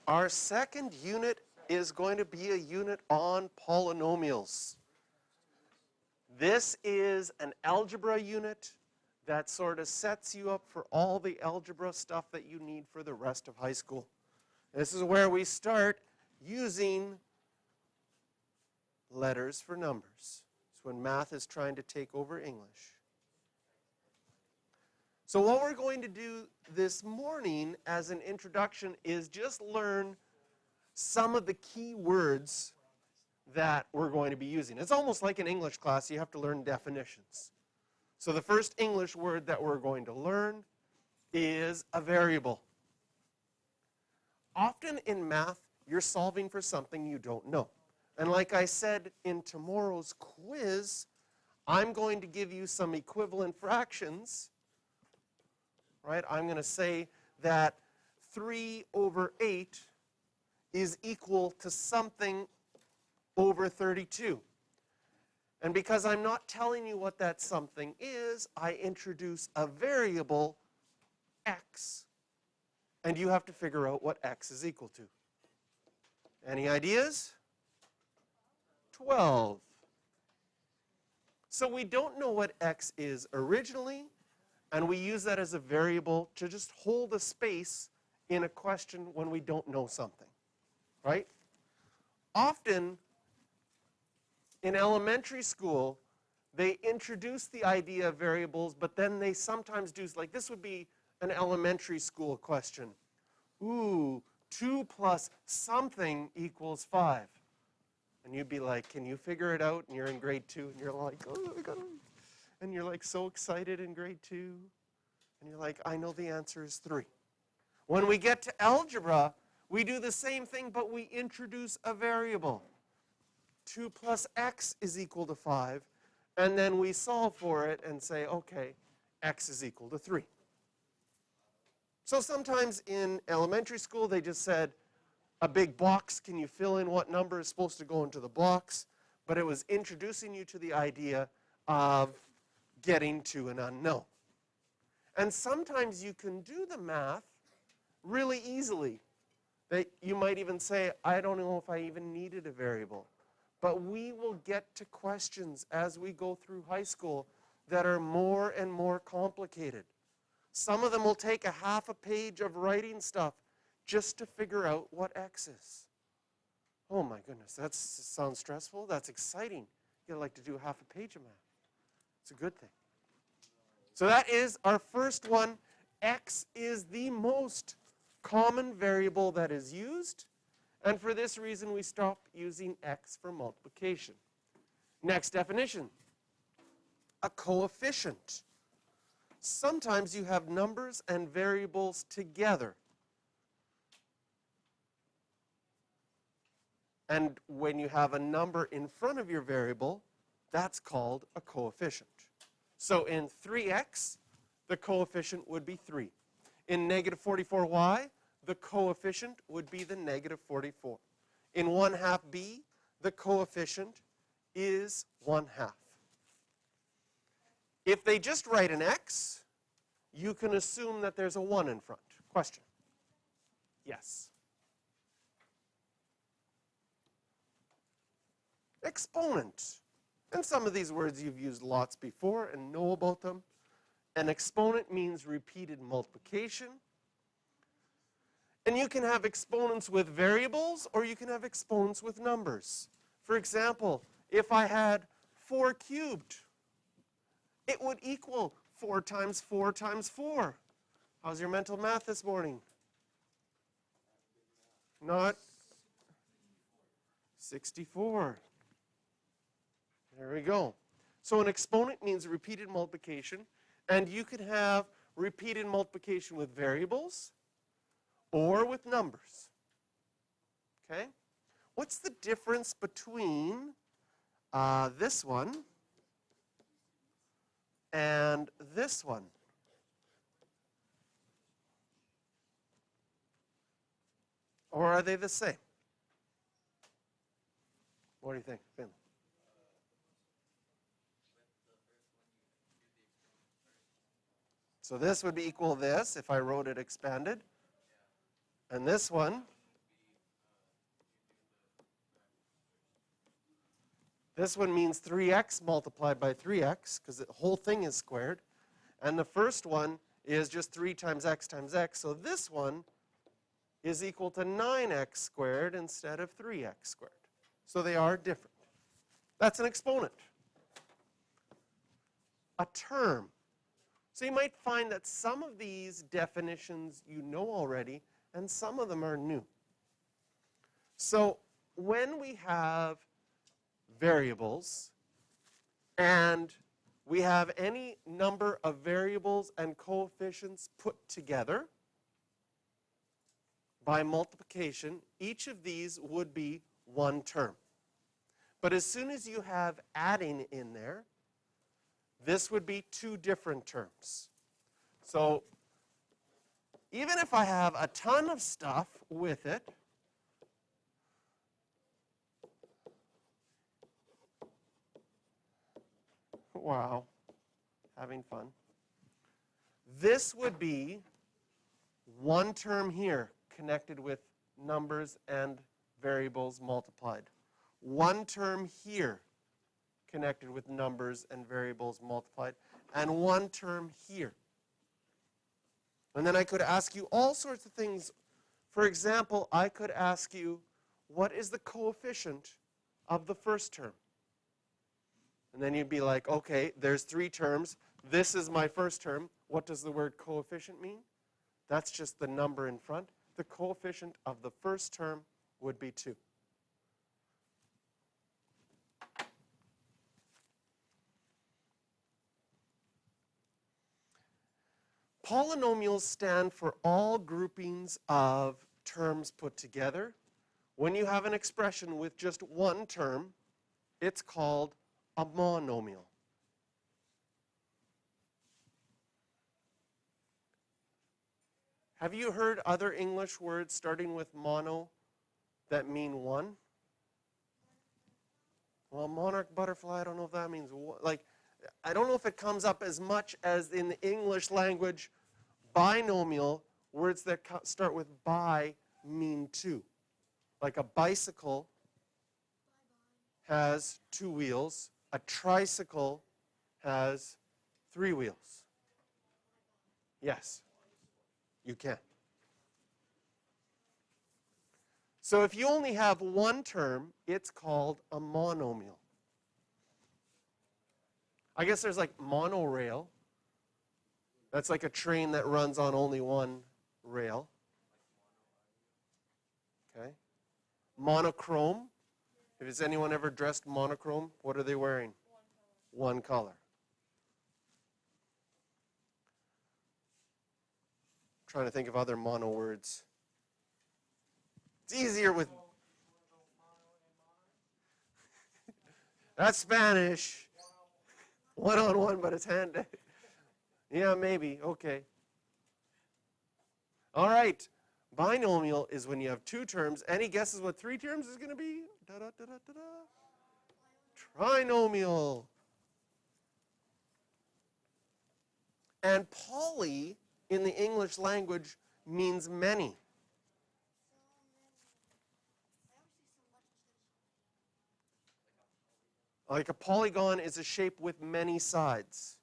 Our second unit is going to be a unit on polynomials. This is an algebra unit that sort of sets you up for all the algebra stuff that you need for the rest of high school. This is where we start using letters for numbers. It's when math is trying to take over English. So what we're going to do this morning as an introduction is just learn some of the key words that we're going to be using. It's almost like an English class. You have to learn definitions. So the first English word that we're going to learn is a variable. Often in math, you're solving for something you don't know. And like I said in tomorrow's quiz, I'm going to give you some equivalent fractions. Right? I'm going to say that 3 over 8 is equal to something over 32. And because I'm not telling you what that something is, I introduce a variable, x. And you have to figure out what x is equal to. Any ideas? 12. So we don't know what x is originally, and we use that as a variable to just hold a space in a question when we don't know something, right? Often, in elementary school, they introduce the idea of variables, but then they sometimes do, like this would be an elementary school question. Ooh, 2 plus something equals 5. And you'd be like, can you figure it out? And you're in grade 2, and you're like, oh my God. And you're like so excited in grade 2. And you're like, I know the answer is 3. When we get to algebra, we do the same thing, but we introduce a variable. 2 plus x is equal to 5. And then we solve for it and say, okay, x is equal to 3. So sometimes in elementary school, they just said, a big box, can you fill in what number is supposed to go into the box? But it was introducing you to the idea of getting to an unknown. And sometimes you can do the math really easily. That you might even say, I don't know if I even needed a variable. But we will get to questions as we go through high school that are more and more complicated. Some of them will take a half a page of writing stuff just to figure out what x is. Oh my goodness, that sounds stressful. That's exciting. You'd like to do half a page of math. It's a good thing. So that is our first one. X is the most common variable that is used. And for this reason, we stop using x for multiplication. Next definition, a coefficient. Sometimes you have numbers and variables together. And when you have a number in front of your variable, that's called a coefficient. So in 3x, the coefficient would be 3. In negative 44y, the coefficient would be the negative 44. In 1/2 b, the coefficient is 1/2. If they just write an x, you can assume that there's a 1 in front. Question? Yes. Exponent. And some of these words you've used lots before and know about them. An exponent means repeated multiplication. And you can have exponents with variables, or you can have exponents with numbers. For example, if I had 4 cubed, it would equal 4 times 4 times 4. How's your mental math this morning? Not 64. There we go. So an exponent means repeated multiplication, and you could have repeated multiplication with variables or with numbers. Okay? What's the difference between this one and this one? Or are they the same? What do you think, Finley? So this would be equal to this if I wrote it expanded. And this one This one means 3x multiplied by 3x, because the whole thing is squared. And the first one is just 3 times x, so this one is equal to 9x squared instead of 3x squared. So they are different. That's an exponent. A term. So you might find that some of these definitions you know already, and some of them are new. So when we have variables and we have any number of variables and coefficients put together by multiplication, each of these would be one term. But as soon as you have adding in there, this would be two different terms. So even if I have a ton of stuff with it, wow, having fun. This would be one term here connected with numbers and variables multiplied. One term here connected with numbers and variables multiplied, and one term here. And then I could ask you all sorts of things. For example, I could ask you, what is the coefficient of the first term? And then you'd be like, okay, there's 3 terms. This is my first term. What does the word coefficient mean? That's just the number in front. The coefficient of the first term would be 2. Polynomials stand for all groupings of terms put together. When you have an expression with just one term, it's called a monomial. Have you heard other English words starting with mono that mean one? Well, monarch butterfly, I don't know if that means like, I don't know if it comes up as much as in the English language. Binomial, words that start with bi mean 2. Like a bicycle has 2 wheels. A tricycle has 3 wheels. Yes, you can. So if you only have one term, it's called a monomial. I guess there's like monorail. That's like a train that runs on only one rail. Okay. Monochrome. Has anyone ever dressed monochrome? What are they wearing? One color. I'm trying to think of other mono words. It's easier with... That's Spanish. One-on-one, but it's hand... Yeah, maybe. Okay. All right. Binomial is when you have 2 terms. Any guesses what 3 terms is going to be? Da-da-da-da-da-da. Trinomial. And poly in the English language means many. Like a polygon is a shape with many sides.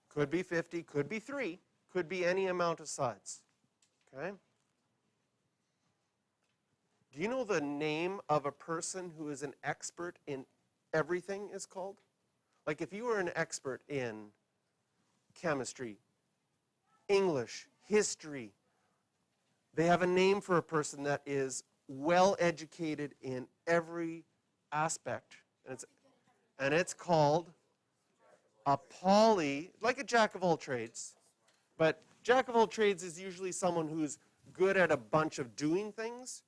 Could be 50, could be 3, could be any amount of sides. Okay? Do you know the name of a person who is an expert in everything is called? Like if you were an expert in chemistry, English, history, they have a name for a person that is well educated in every aspect. And it's called a poly, like a jack of all trades. But jack of all trades is usually someone who's good at a bunch of doing things.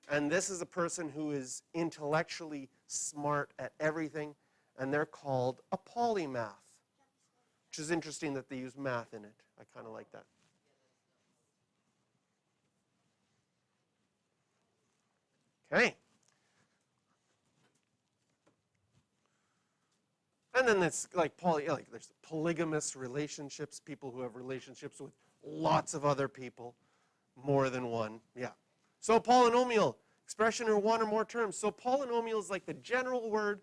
And this is a person who is intellectually smart at everything. And they're called a polymath, which is interesting that they use math in it. I kind of like that. Okay. And then it's like there's polygamous relationships, people who have relationships with lots of other people, more than one. Yeah. So polynomial Expression are one or more terms. So polynomial is like the general word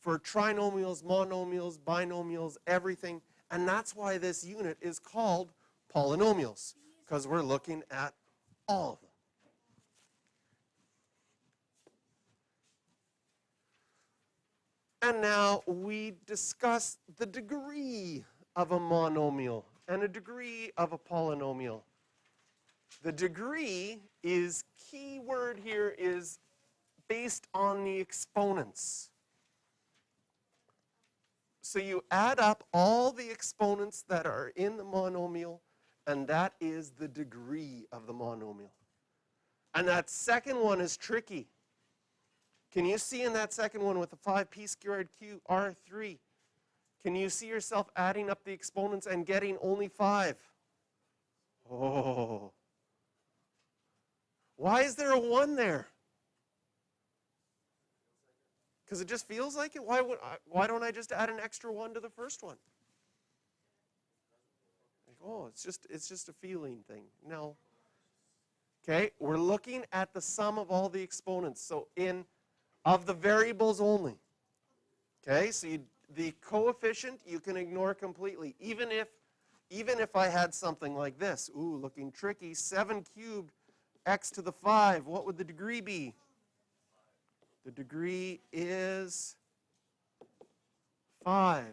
for trinomials, monomials, binomials, everything. And that's why this unit is called polynomials, because we're looking at all of them. And now we discuss the degree of a monomial and a degree of a polynomial. The degree is, key word here is based on the exponents. So you add up all the exponents that are in the monomial, and that is the degree of the monomial. And that second one is tricky. Can you see in that second one with the 5p squared q r3, can you see yourself adding up the exponents and getting only 5? Oh. Why is there a 1 there? Because it just feels like it? Why don't I just add an extra 1 to the first one? Like, oh, it's just a feeling thing. No. Okay, we're looking at the sum of all the exponents. So of the variables only. Okay, so the coefficient you can ignore completely. Even if I had something like this, ooh, looking tricky, 7 cubed x to the 5, what would the degree be? The degree is 5.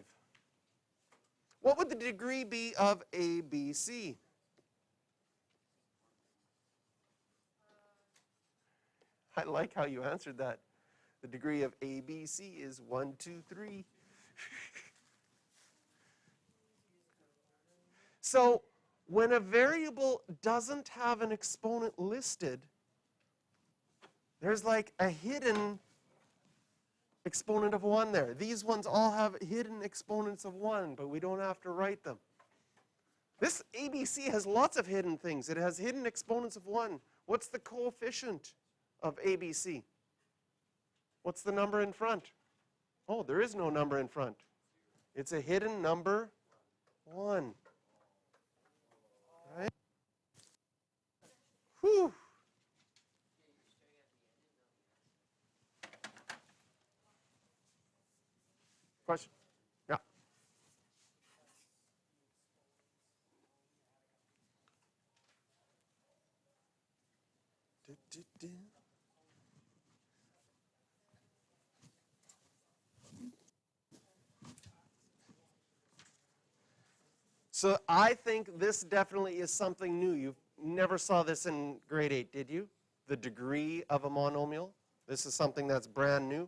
What would the degree be of ABC? I like how you answered that. The degree of ABC is 1, 2, 3. So when a variable doesn't have an exponent listed, there's like a hidden exponent of 1 there. These ones all have hidden exponents of 1, but we don't have to write them. This ABC has lots of hidden things. It has hidden exponents of 1. What's the coefficient of ABC? What's the number in front? Oh, there is no number in front. It's a hidden number 1. Right? Whew. Question? Yeah. So I think this definitely is something new. You never saw this in grade 8, did you? The degree of a monomial. This is something that's brand new.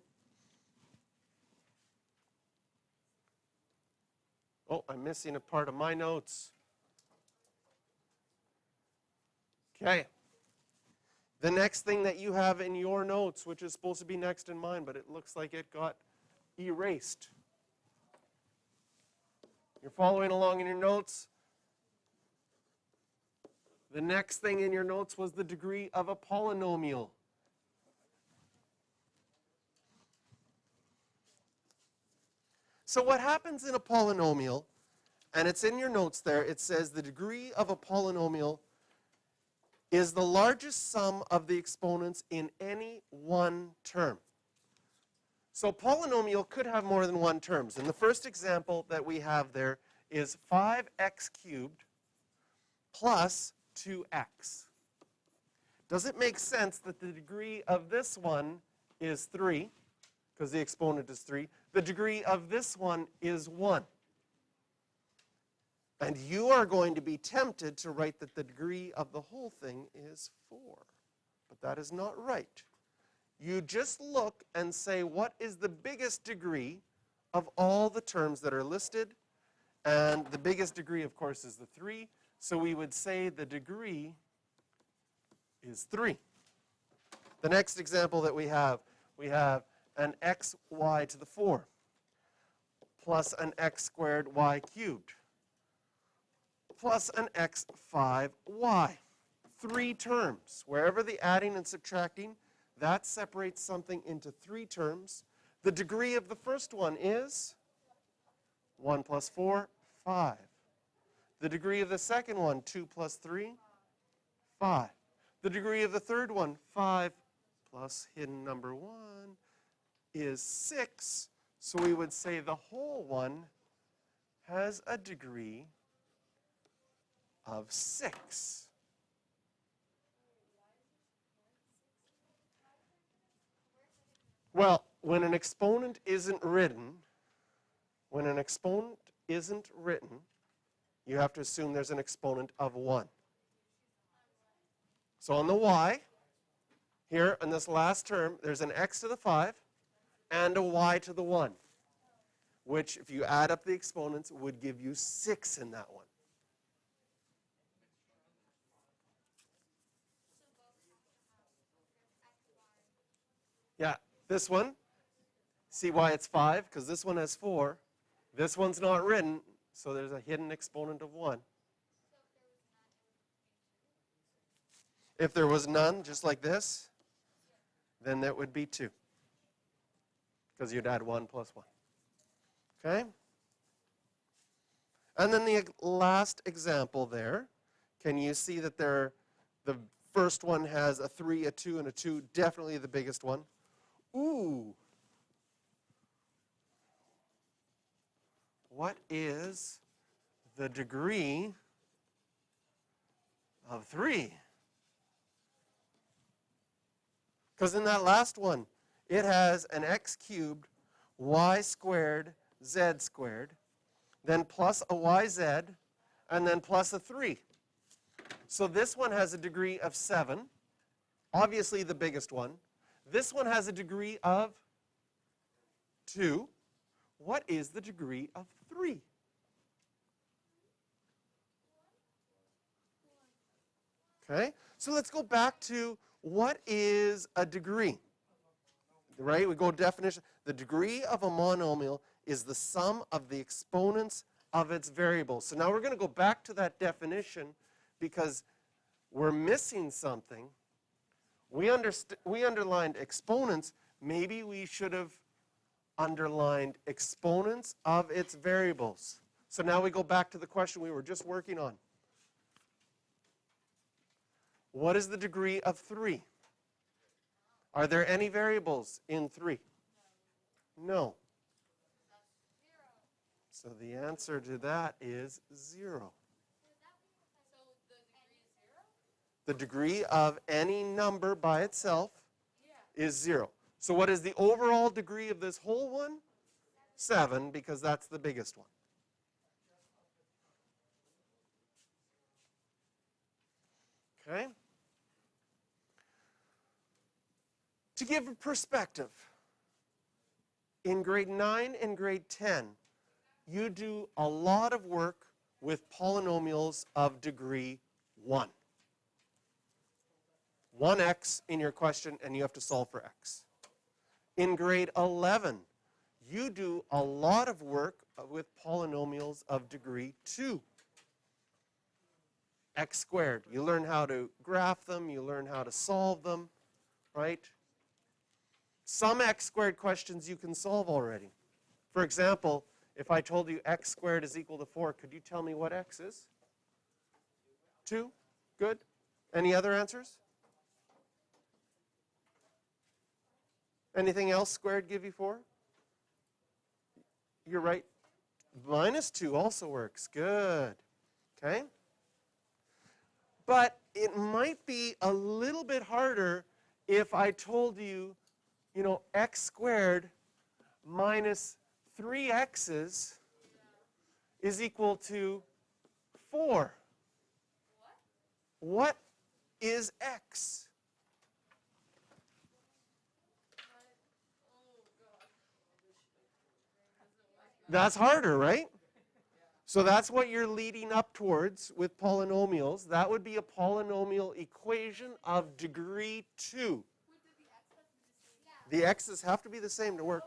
Oh, I'm missing a part of my notes. Okay. The next thing that you have in your notes, which is supposed to be next in mine, but it looks like it got erased. You're following along in your notes? The next thing in your notes was the degree of a polynomial. So what happens in a polynomial, and it's in your notes there, it says the degree of a polynomial is the largest sum of the exponents in any one term. So polynomial could have more than one terms. And the first example that we have there is 5x cubed plus 2x. Does it make sense that the degree of this one is 3, because the exponent is 3? The degree of this one is 1. And you are going to be tempted to write that the degree of the whole thing is 4. But that is not right. You just look and say, what is the biggest degree of all the terms that are listed? And the biggest degree, of course, is the 3. So we would say the degree is 3. The next example that we have an xy to the 4 plus an x squared y cubed plus an x 5y. 3 terms. Wherever the adding and subtracting, that separates something into 3 terms. The degree of the first one is 1 plus 4, 5. The degree of the second one, 2 plus 3, 5. The degree of the third one, 5 plus hidden number 1 is 6. So we would say the whole one has a degree of 6. Well, when an exponent isn't written, you have to assume there's an exponent of 1. So on the y, here in this last term, there's an x to the 5 and a y to the 1, which if you add up the exponents would give you 6 in that one. Yeah, this one, see why it's 5? Because this one has 4. This one's not written, so there's a hidden exponent of 1. If there was none, just like this, then that would be 2. Because you'd add 1 plus 1. Okay? And then the last example there, can you see that the first one has a 3, a 2, and a 2, definitely the biggest one. Ooh. What is the degree of 3? Because in that last one, it has an x cubed, y squared, z squared, then plus a yz, and then plus a 3. So this one has a degree of 7, obviously the biggest one. This one has a degree of 2. What is the degree of 3? Okay, so let's go back to what is a degree? Right, we go definition. The degree of a monomial is the sum of the exponents of its variables. So now we're going to go back to that definition because we're missing something. We underlined exponents. Maybe we should have underlined exponents of its variables. So now we go back to the question we were just working on. What is the degree of 3? Are there any variables in 3? No. So the answer to that is 0. The degree of any number by itself is 0. So what is the overall degree of this whole one? 7, because that's the biggest one. Okay? To give a perspective, in grade 9 and grade 10, you do a lot of work with polynomials of degree 1. 1x in your question, and you have to solve for x. In grade 11, you do a lot of work with polynomials of degree 2. X squared. You learn how to graph them. You learn how to solve them, right? Some x squared questions you can solve already. For example, if I told you x squared is equal to 4, could you tell me what x is? 2? Good. Any other answers? Anything else squared give you 4? You're right. Minus 2 also works. Good. Okay? But it might be a little bit harder if I told you, x squared minus 3x's is equal to 4. What is x? That's harder, right? So that's what you're leading up towards with polynomials. That would be a polynomial equation of degree 2. The x's have to be the same to work.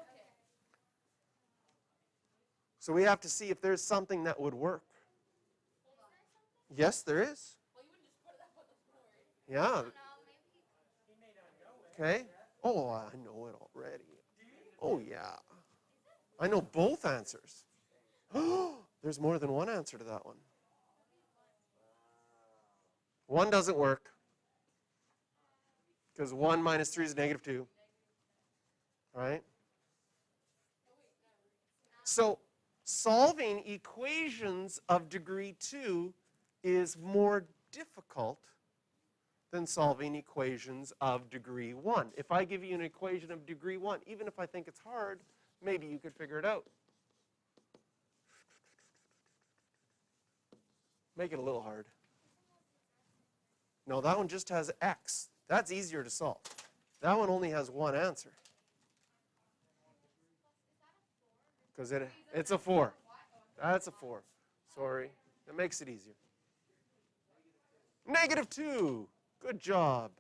So we have to see if there's something that would work. Yes, there is. Yeah. Okay. Oh, I know it already. Oh, yeah. I know both answers. There's more than one answer to that one. One doesn't work. Because 1 minus 3 is negative 2. Right? So solving equations of degree 2 is more difficult than solving equations of degree 1. If I give you an equation of degree 1, even if I think it's hard, maybe you could figure it out. Make it a little hard. No, that one just has x. That's easier to solve. That one only has one answer. Because it's a 4. That's a 4. Sorry. That makes it easier. Negative 2. Good job.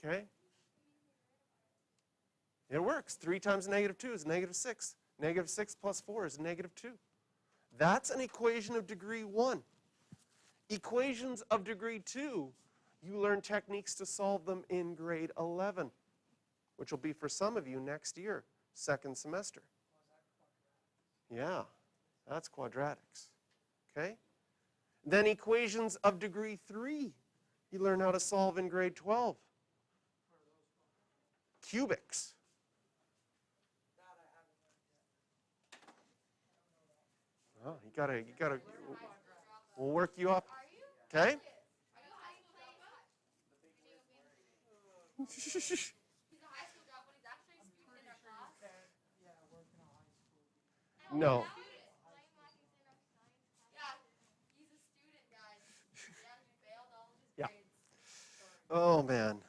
Okay. It works. 3 times negative 2 is negative 6. Negative 6 plus 4 is negative 2. That's an equation of degree 1. Equations of degree 2, you learn techniques to solve them in grade 11, which will be for some of you next year, second semester. Yeah, that's quadratics. Okay? Then equations of degree 3, you learn how to solve in grade 12. Cubics. Oh, you gotta, we'll work you up. Okay? No. Yeah. Oh, man.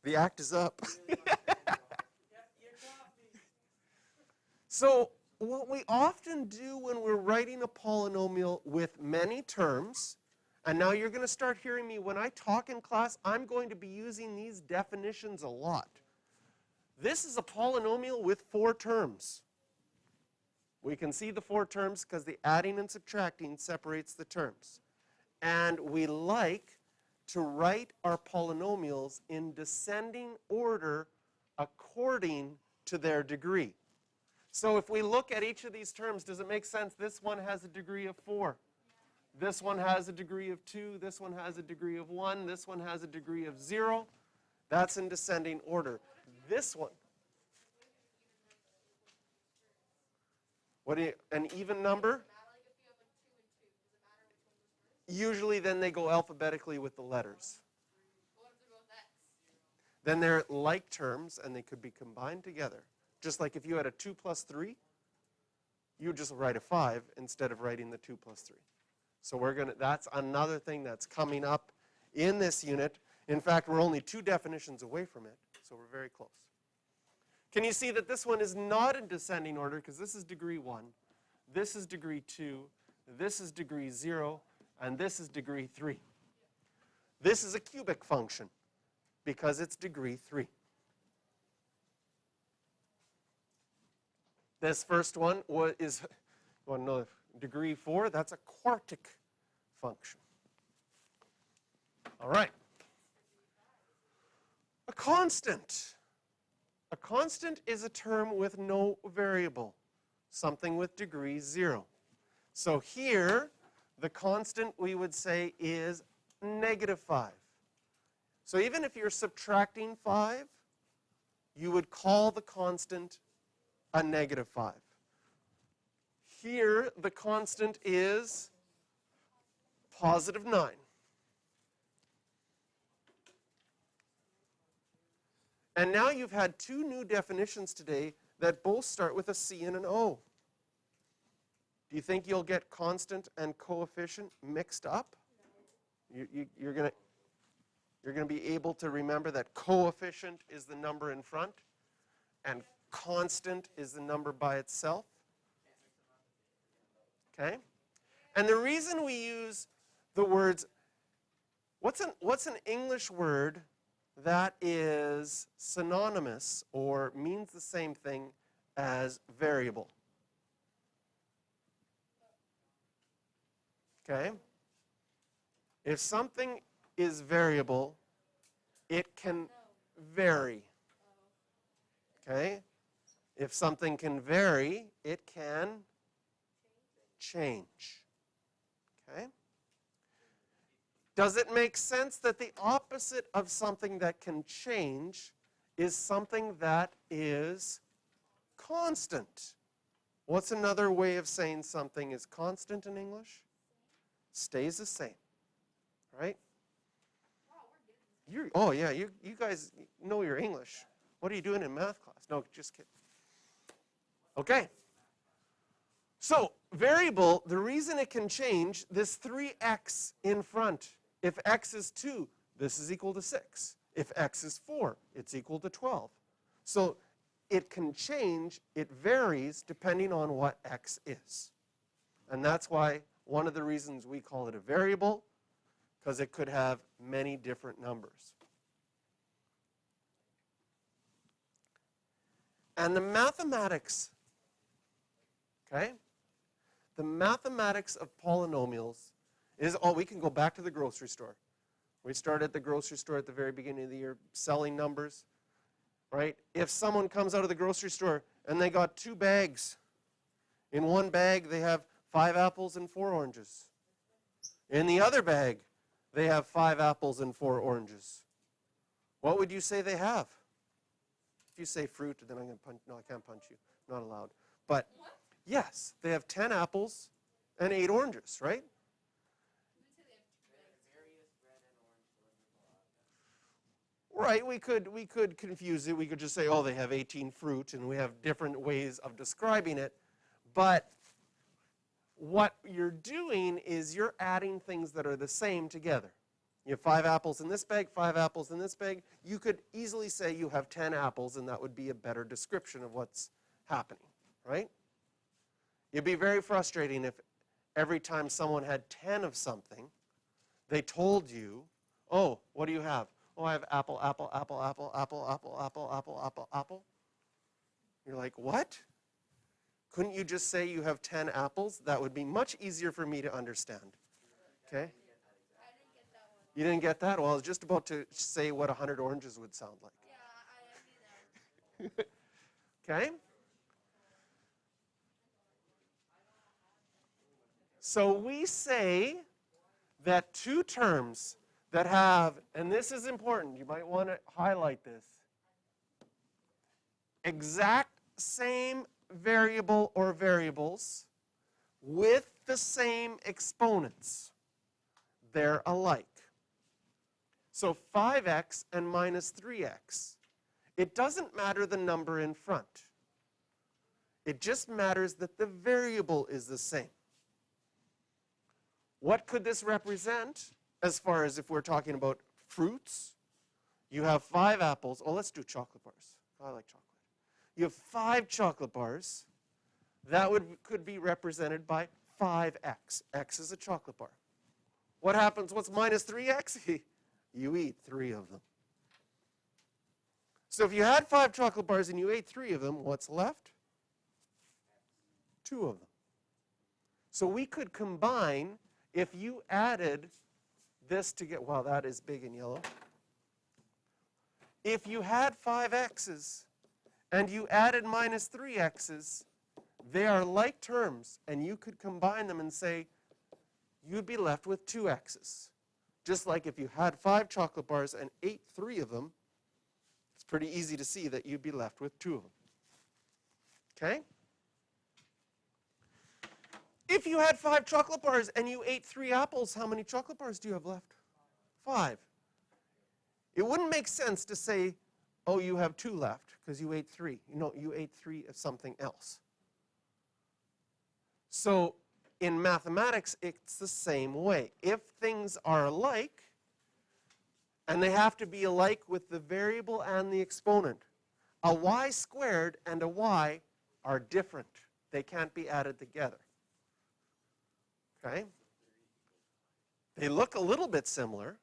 The act is up. So what we often do when we're writing a polynomial with many terms, and now you're going to start hearing me when I talk in class, I'm going to be using these definitions a lot. This is a polynomial with 4 terms. We can see the 4 terms because the adding and subtracting separates the terms. And we like to write our polynomials in descending order according to their degree. So if we look at each of these terms, does it make sense? This one has a degree of 4. This one has a degree of 2. This one has a degree of 1. This one has a degree of 0. That's in descending order. This one. An even number? Usually then they go alphabetically with the letters. Then they're like terms and they could be combined together. Just like if you had a 2 plus 3, you would just write a 5 instead of writing the 2 plus 3. So that's another thing that's coming up in this unit. In fact, we're only 2 definitions away from it, so we're very close. Can you see that this one is not in descending order because this is degree 1, this is degree 2, this is degree 0, and this is degree 3. This is a cubic function because it's degree 3. This first one is degree 4. That's a quartic function. All right. A constant. A constant is a term with no variable, something with degree 0. So here, the constant we would say is negative 5. So even if you're subtracting 5, you would call the constant a negative 5. Here, the constant is positive 9. And now you've had 2 new definitions today that both start with a C and an O. Do you think you'll get constant and coefficient mixed up? You're going to be able to remember that coefficient is the number in front and constant is the number by itself. Okay? And the reason we use the words, what's an English word that is synonymous or means the same thing as variable? Okay? If something is variable, it can vary. Okay? If something can vary, it can change. Okay? Does it make sense that the opposite of something that can change is something that is constant? What's another way of saying something is constant in English? Stays the same, right? Oh, yeah, you guys know your English. What are you doing in math class? No, just kidding. Okay. So, variable, the reason it can change, this 3x in front. If x is 2, this is equal to 6. If x is 4, it's equal to 12. So, it can change, it varies depending on what x is. And that's why one of the reasons we call it a variable, because it could have many different numbers. And the mathematics, okay? The mathematics of polynomials is, oh, we can go back to the grocery store. We started at the grocery store at the very beginning of the year selling numbers, right? If someone comes out of the grocery store and they got 2 bags, in one bag they have 5 apples and 4 oranges. In the other bag, they have 5 apples and 4 oranges. What would you say they have? If you say fruit, then I'm going to punch. No, I can't punch you. Not allowed. But yes, they have 10 apples and 8 oranges, right? Right, we could confuse it. We could just say, oh, they have 18 fruit, and we have different ways of describing it. But what you're doing is you're adding things that are the same together. You have 5 apples in this bag, 5 apples in this bag. You could easily say you have 10 apples, and that would be a better description of what's happening, right? It'd be very frustrating if every time someone had 10 of something, they told you, oh, what do you have? Oh, I have apple, apple, apple, apple, apple, apple, apple, apple, apple, apple. You're like, what? Couldn't you just say you have 10 apples? That would be much easier for me to understand. Okay? You didn't get that? Well, I was just about to say what 100 oranges would sound like. Yeah, I knew that. Okay? So we say that 2 terms that have, and this is important, you might want to highlight this, exact same variable or variables with the same exponents. They're alike. So 5x and minus 3x. It doesn't matter the number in front. It just matters that the variable is the same. What could this represent as far as if we're talking about fruits? You have 5 apples. Oh, let's do chocolate bars. I like chocolate. You have 5 chocolate bars. That could be represented by 5x. X is a chocolate bar. What happens? What's minus 3x? You eat 3 of them. So if you had 5 chocolate bars and you ate 3 of them, what's left? 2 of them. So we could combine, if you added this to get, wow, that is big and yellow. If you had 5 x's and you added minus 3 x's, they are like terms, and you could combine them and say you'd be left with 2 x's. Just like if you had 5 chocolate bars and ate 3 of them, it's pretty easy to see that you'd be left with 2 of them. Okay? If you had 5 chocolate bars and you ate 3 apples, how many chocolate bars do you have left? 5. It wouldn't make sense to say, oh, you have 2 left because you ate 3. You know, you ate 3 of something else. So in mathematics, it's the same way. If things are alike, and they have to be alike with the variable and the exponent, a y squared and a y are different. They can't be added together. Okay? They look a little bit similar.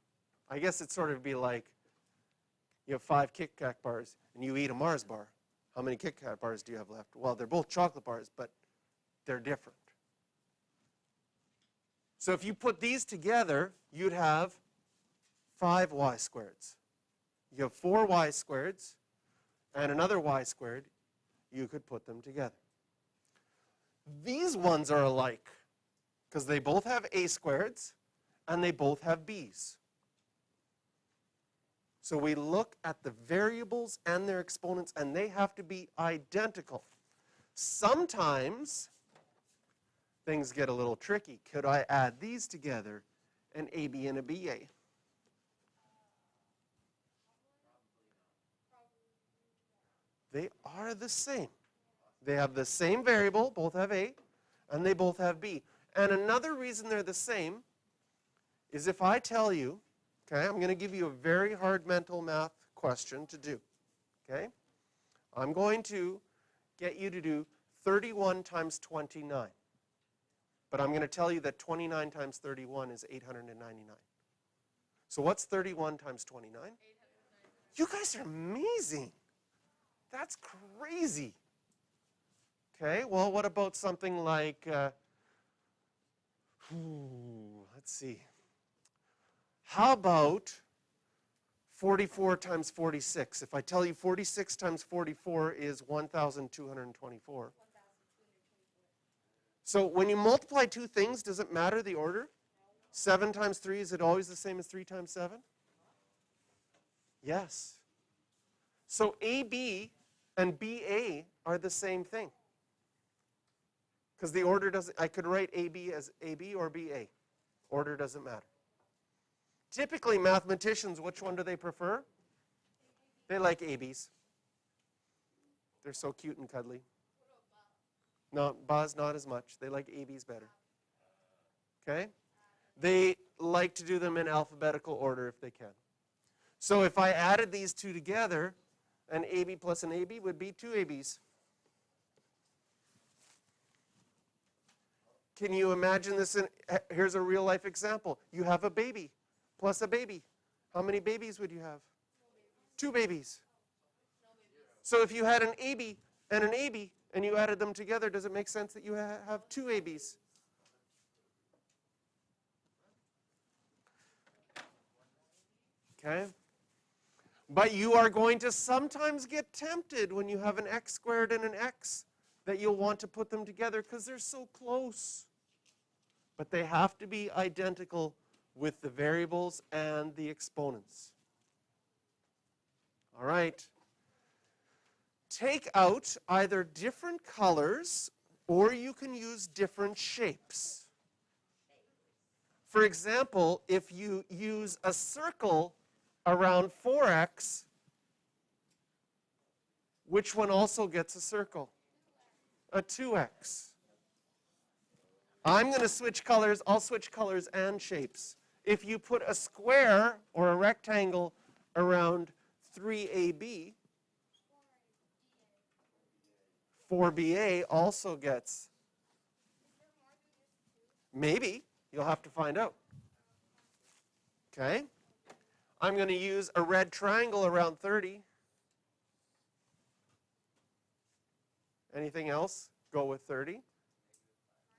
I guess it'd sort of be like you have 5 Kit Kat bars and you eat a Mars bar. How many Kit Kat bars do you have left? Well, they're both chocolate bars, but they're different. So if you put these together, you'd have 5 y squareds. You have 4 y squareds and another y squared. You could put them together. These ones are alike. because they both have a squareds and they both have b's. So we look at the variables and their exponents, and they have to be identical. Sometimes things get a little tricky. Could I add these together, an AB and a BA? They are the same. They have the same variable, both have A, and they both have B. And another reason they're the same is if I tell you, okay, I'm going to give you a very hard mental math question to do, okay? I'm going to get you to do 31 times 29. But I'm going to tell you that 29 times 31 is 899. So what's 31 times 29? You guys are amazing. That's crazy. Okay, well, what about something like, let's see. How about 44 times 46? If I tell you 46 times 44 is 1,224. So when you multiply two things, does it matter the order? 7 times 3, is it always the same as 3 times 7? Yes. So AB and BA are the same thing. Because the order doesn't, I could write AB as AB or BA. Order doesn't matter. Typically, mathematicians, which one do they prefer? They like ABs. They're so cute and cuddly. No, Baz not as much. They like ABs better. Okay? They like to do them in alphabetical order if they can. So if I added these two together, an AB plus an AB would be 2 ABs. Can you imagine this? Here's a real life example. You have a baby plus a baby. How many babies would you have? 2 babies. So if you had an AB and an AB and you added them together, does it make sense that you have 2 ABs? Okay? But you are going to sometimes get tempted when you have an x squared and an x that you'll want to put them together because they're so close. But they have to be identical with the variables and the exponents. All right. Take out either different colors or you can use different shapes. For example, if you use a circle around 4x, which one also gets a circle? A 2x. I'm going to switch colors. I'll switch colors and shapes. If you put a square or a rectangle around 3AB, 4BA also gets. Maybe. You'll have to find out. Okay? I'm going to use a red triangle around 30. Anything else? Go with 30.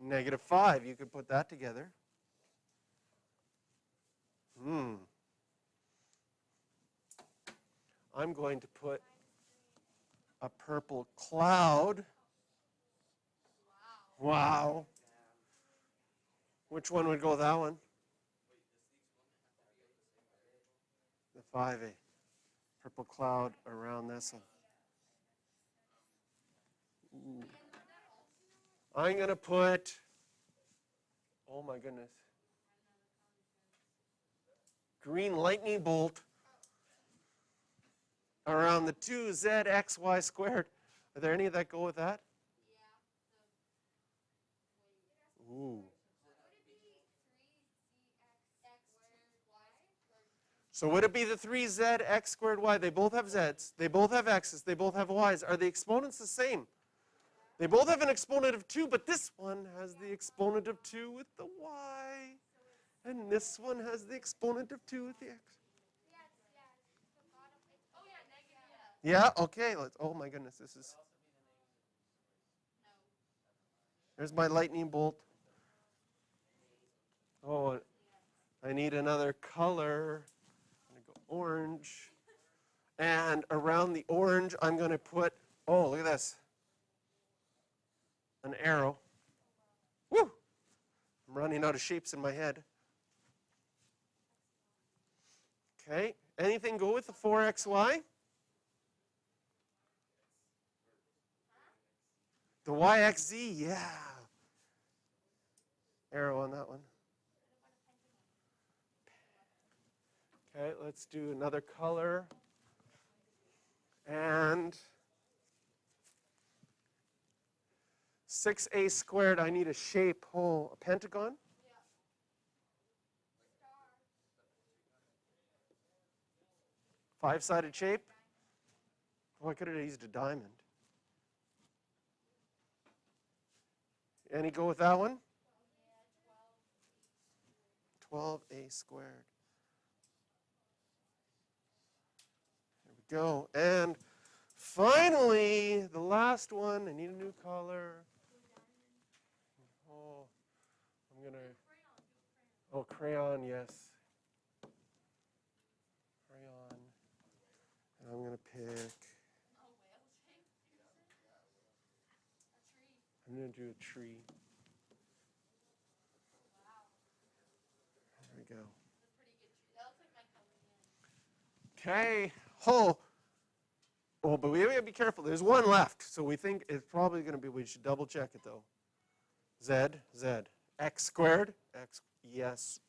-5, you could put that together. I'm going to put a purple cloud. Wow. Which one would go with that one? The 5A. Purple cloud around this one. I'm going to put, oh my goodness, green lightning bolt around the 2zxy squared. Are there any that go with that? Ooh. So would it be the 3zx squared y? They both have z's. They both have x's. They both have y's. Are the exponents the same? They both have an exponent of 2, but this one has the exponent of 2 with the y. And this one has the exponent of 2 with the x. Yeah, okay. Oh my goodness, this is. There's my lightning bolt. Oh, I need another color. I'm going to go orange. And around the orange, I'm going to put, oh, look at this. An arrow. Woo! I'm running out of shapes in my head. Okay, anything go with the 4xy? The yxz, yeah. Arrow on that one. Okay, let's do another color. And 6a squared, I need a shape. Oh, a pentagon? Five-sided shape? Oh, I could have used a diamond. Any go with that one? 12a squared. There we go. And finally, the last one. I need a new color. Oh, I'm going to... Oh, crayon, yes. Crayon. And I'm going to pick... I'm going to do a tree. There we go. Okay. Oh, but we have to be careful. There's one left, so we think it's probably going to be, we should double check it though. Z. X squared? X, yes.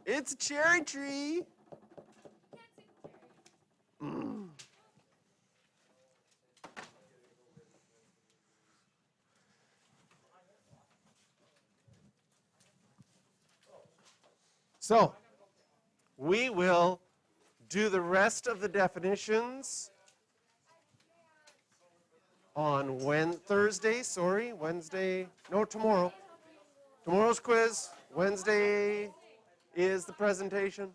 It's a cherry tree. So, we will do the rest of the definitions on Wednesday, no, tomorrow. Tomorrow's quiz, Wednesday is the presentation.